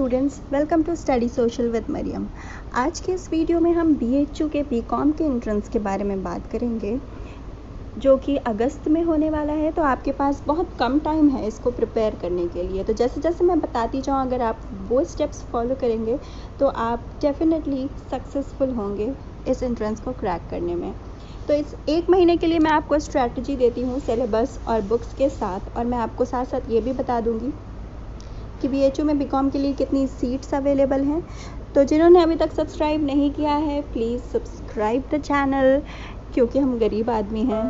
Students, welcome to study social with Mariam. आज के इस वीडियो में हम BHU के BCom के एंट्रेंस के बारे में बात करेंगे, जो कि अगस्त में होने वाला है। तो आपके पास बहुत कम टाइम है इसको प्रिपेयर करने के लिए। तो जैसे जैसे मैं बताती जाऊँ, अगर आप वो स्टेप्स फॉलो करेंगे तो आप डेफिनेटली सक्सेसफुल होंगे इस एंट्रेंस को क्रैक करने में। तो इस एक महीने के लिए मैं आपको स्ट्रैटेजी देती हूँ सिलेबस और बुक्स के साथ, और मैं आपको साथ साथ ये भी बता दूँगी कि BHU में BCom के लिए कितनी सीट्स अवेलेबल हैं। तो जिन्होंने अभी तक सब्सक्राइब नहीं किया है, प्लीज़ सब्सक्राइब द चैनल, क्योंकि हम गरीब आदमी हैं,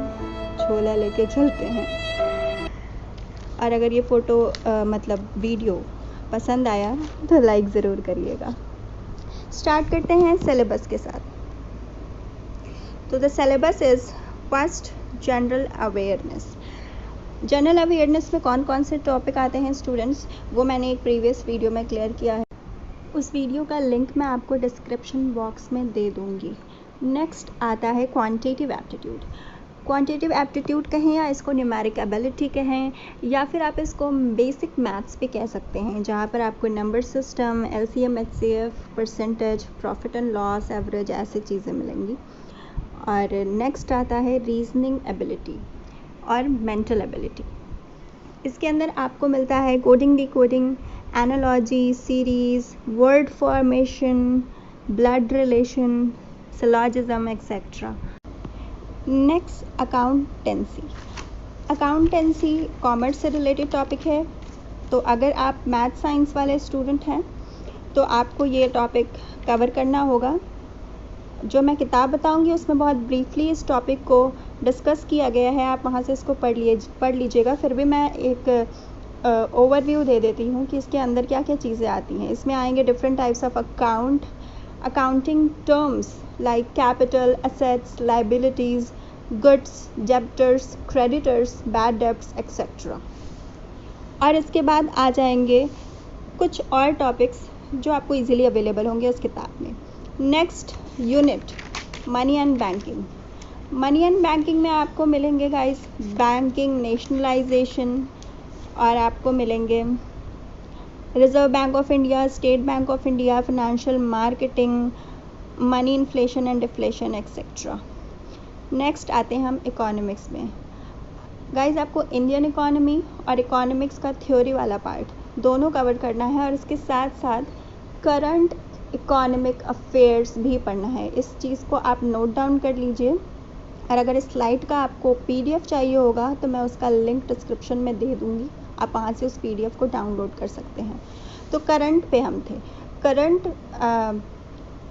झोला लेके चलते हैं। और अगर ये फ़ोटो मतलब वीडियो पसंद आया तो लाइक ज़रूर करिएगा। स्टार्ट करते हैं सिलेबस के साथ। तो the syllabus is first general awareness. General awareness में कौन कौन से टॉपिक आते हैं स्टूडेंट्स, वो मैंने एक प्रीवियस वीडियो में क्लियर किया है। उस वीडियो का लिंक मैं आपको डिस्क्रिप्शन बॉक्स में दे दूँगी। नेक्स्ट आता है क्वांटिटेटिव एप्टीट्यूड। क्वांटिटेटिव एप्टीट्यूड कहें या इसको न्यूमेरिक एबिलिटी कहें, या फिर आप इसको बेसिक मैथ्स भी कह सकते हैं, जहाँ पर आपको number system, LCM, HCF, percentage, profit and loss, average, ऐसी चीज़ें मिलेंगी। और नेक्स्ट आता है रीजनिंग एबिलिटी और मेंटल एबिलिटी। इसके अंदर आपको मिलता है coding, decoding, analogy, series, word formation, blood relation, syllogism, etcetera. Next accountancy. Accountancy commerce से रिलेटेड टॉपिक है। तो अगर आप मैथ साइंस वाले स्टूडेंट हैं तो आपको ये टॉपिक कवर करना होगा। जो मैं किताब बताऊंगी उसमें बहुत ब्रीफली इस टॉपिक को डिस्कस किया गया है, आप वहाँ से इसको पढ़ लीजिएगा। फिर भी मैं एक ओवरव्यू दे देती हूँ कि इसके अंदर क्या क्या चीज़ें आती हैं। इसमें आएंगे different types of accounting terms like capital, assets, liabilities, goods, debtors, creditors, bad debts, etcetera. और इसके बाद आ जाएंगे कुछ और टॉपिक्स जो आपको इजीली अवेलेबल होंगे उस किताब में। Next unit money and banking. Money and banking में आपको मिलेंगे गाइस बैंकिंग नेशनलाइजेशन, और आपको मिलेंगे reserve bank of India, state bank of India, financial marketing, money inflation and deflation, etcetera. Next आते हैं हम इकोनॉमिक्स में। गाइस आपको इंडियन इकोनॉमी और इकोनॉमिक्स का थ्योरी वाला पार्ट दोनों कवर करना है, और इसके साथ साथ करंट इकोनॉमिक अफेयर्स भी पढ़ना है। इस चीज़ को आप नोट डाउन कर लीजिए। और अगर इस स्लाइड का आपको PDF चाहिए होगा तो मैं उसका लिंक डिस्क्रिप्शन में दे दूँगी, आप वहाँ से उस PDF को डाउनलोड कर सकते हैं। तो करंट पे हम थे। करंट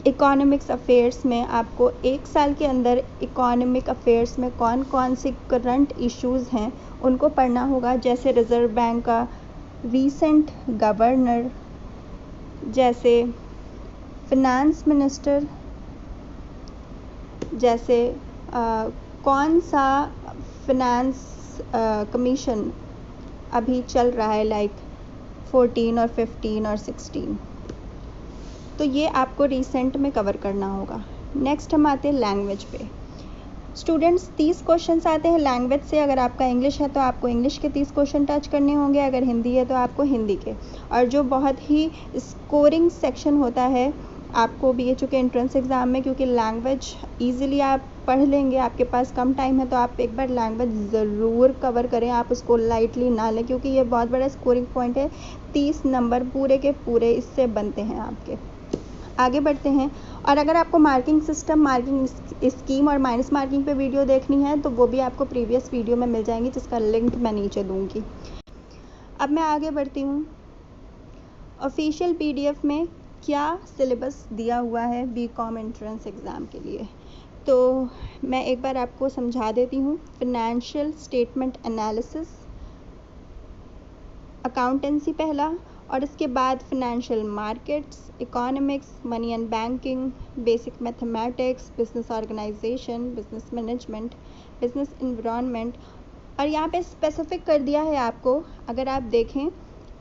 इकोनॉमिक्स अफेयर्स में आपको एक साल के अंदर इकोनॉमिक अफेयर्स में कौन कौन से करंट इश्यूज़ हैं उनको पढ़ना होगा। जैसे रिज़र्व बैंक का रीसेंट गवर्नर, जैसे फिनेंस मिनिस्टर, जैसे कौन सा फिनेंस कमीशन अभी चल रहा है, लाइक 14 और 15 और 16। तो ये आपको रिसेंट में कवर करना होगा। नेक्स्ट हम आते हैं लैंग्वेज पे। स्टूडेंट्स 30 क्वेश्चंस आते हैं लैंग्वेज से। अगर आपका इंग्लिश है तो आपको इंग्लिश के 30 क्वेश्चन टच करने होंगे, अगर हिंदी है तो आपको हिंदी के। और जो बहुत ही स्कोरिंग सेक्शन होता है आपको BHU के एंट्रेंस एग्ज़ाम में, क्योंकि लैंग्वेज ईजिली आप पढ़ लेंगे, आपके पास कम टाइम है, तो आप एक बार लैंग्वेज ज़रूर कवर करें। आप उसको लाइटली ना लें, क्योंकि ये बहुत बड़ा स्कोरिंग पॉइंट है। 30 नंबर पूरे के पूरे इससे बनते हैं आपके। आगे बढ़ते हैं। और अगर आपको मार्किंग सिस्टम, मार्किंग स्कीम और माइनस मार्किंग पे वीडियो देखनी है तो वो भी आपको प्रीवियस वीडियो में मिल जाएंगी, जिसका लिंक मैं नीचे दूँगी। अब मैं आगे बढ़ती हूँ। ऑफिशियल PDF में क्या सिलेबस दिया हुआ है BCom एंट्रेंस एग्ज़ाम के लिए, तो मैं एक बार आपको समझा देती हूँ। फिनेंशियल स्टेटमेंट एनालिसिस, अकाउंटेंसी पहला, और इसके बाद financial markets, economics, money and banking, basic mathematics, business organisation, business management, business environment. और यहाँ पे स्पेसिफिक कर दिया है आपको, अगर आप देखें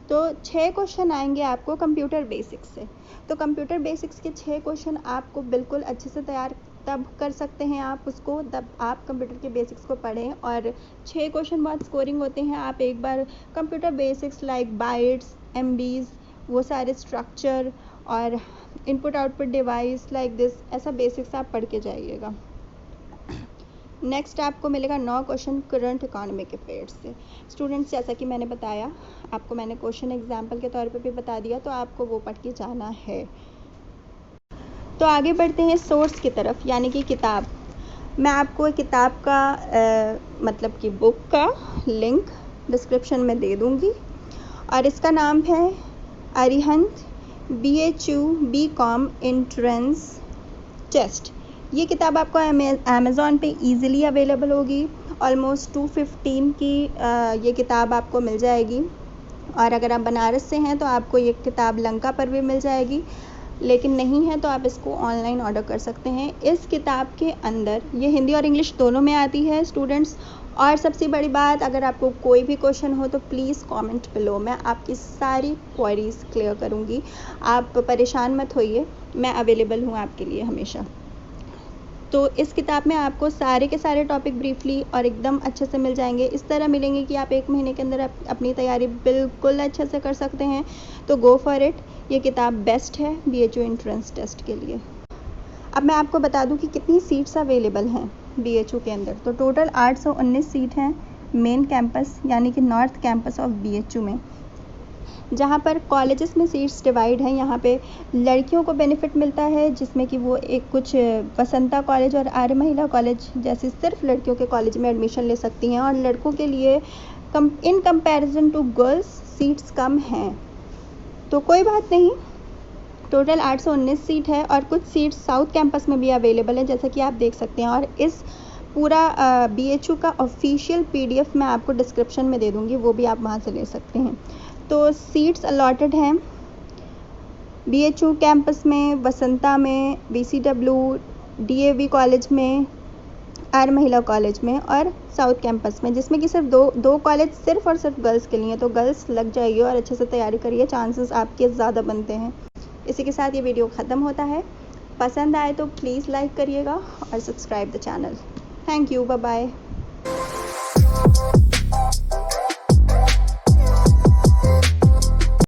तो 6 क्वेश्चन आएंगे आपको कंप्यूटर बेसिक्स से। तो कंप्यूटर बेसिक्स के 6 क्वेश्चन आपको बिल्कुल अच्छे से तैयार तब कर सकते हैं आप उसको, तब आप कंप्यूटर के बेसिक्स को पढ़ें। और 6 क्वेश्चन बहुत स्कोरिंग होते हैं। आप एक बार computer basics like bytes, MBs, वो सारे स्ट्रक्चर और input output device like this, ऐसा बेसिक्स आप पढ़ के जाइएगा। नेक्स्ट आपको मिलेगा 9 क्वेश्चन करंट इकोनॉमिक अफेयर्स से। स्टूडेंट्स, जैसा कि मैंने बताया आपको, मैंने क्वेश्चन एग्जाम्पल के तौर पे भी बता दिया, तो आपको वो पढ़ के जाना है। तो आगे बढ़ते हैं सोर्स की तरफ, यानी कि किताब। मैं आपको किताब का मतलब कि बुक का लिंक डिस्क्रिप्शन में दे दूँगी, और इसका नाम है Arihant BHU BCom entrance test. ये किताब आपको अमेज़ॉन पे इजीली अवेलेबल होगी। ऑलमोस्ट 215 की ये किताब आपको मिल जाएगी, और अगर आप बनारस से हैं तो आपको ये किताब लंका पर भी मिल जाएगी, लेकिन नहीं है तो आप इसको ऑनलाइन ऑर्डर कर सकते हैं। इस किताब के अंदर ये हिंदी और इंग्लिश दोनों में आती है स्टूडेंट्स। और सबसे बड़ी बात, अगर आपको कोई भी क्वेश्चन हो तो प्लीज़ कमेंट बिलो, मैं आपकी सारी क्वेरीज क्लियर करूँगी। आप परेशान मत होइए, मैं अवेलेबल हूँ आपके लिए हमेशा। तो इस किताब में आपको सारे के सारे टॉपिक ब्रीफली और एकदम अच्छे से मिल जाएंगे। इस तरह मिलेंगे कि आप 1 महीने के अंदर अपनी तैयारी बिल्कुल अच्छे से कर सकते हैं। तो गो फॉर इट, ये किताब बेस्ट है BHU एंट्रेंस टेस्ट के लिए। अब मैं आपको बता दूं कि कितनी सीट्स अवेलेबल हैं BHU के अंदर। तो टोटल 819 सीट हैं मेन कैंपस, यानी कि नॉर्थ कैंपस ऑफ BHU में। जहाँ पर कॉलेजेस में सीट्स डिवाइड हैं, यहाँ पे लड़कियों को बेनिफिट मिलता है, जिसमें कि वो एक कुछ वसंता कॉलेज और आर्य महिला कॉलेज जैसे सिर्फ लड़कियों के कॉलेज में एडमिशन ले सकती हैं, और लड़कों के लिए in comparison to girls seats कम हैं। तो कोई बात नहीं, टोटल 819 सीट है, और कुछ सीट्स साउथ कैंपस में भी अवेलेबल है, जैसा कि आप देख सकते हैं। और इस पूरा BHU का ऑफिशियल PDF मैं आपको डिस्क्रिप्शन में दे दूँगी, वो भी आप वहाँ से ले सकते हैं। तो सीट्स अलॉटेड हैं BHU कैंपस में, वसंता में, BCW, DAV कॉलेज में, आर्य महिला कॉलेज में, और साउथ कैंपस में, जिसमें कि सिर्फ दो कॉलेज सिर्फ और सिर्फ गर्ल्स के लिए। तो गर्ल्स लग जाइए और अच्छे से तैयारी करिए, चांसेस आपके ज़्यादा बनते हैं। इसी के साथ ये वीडियो ख़त्म होता है। पसंद आए तो प्लीज़ लाइक करिएगा और subscribe the channel. Thank you, bye bye.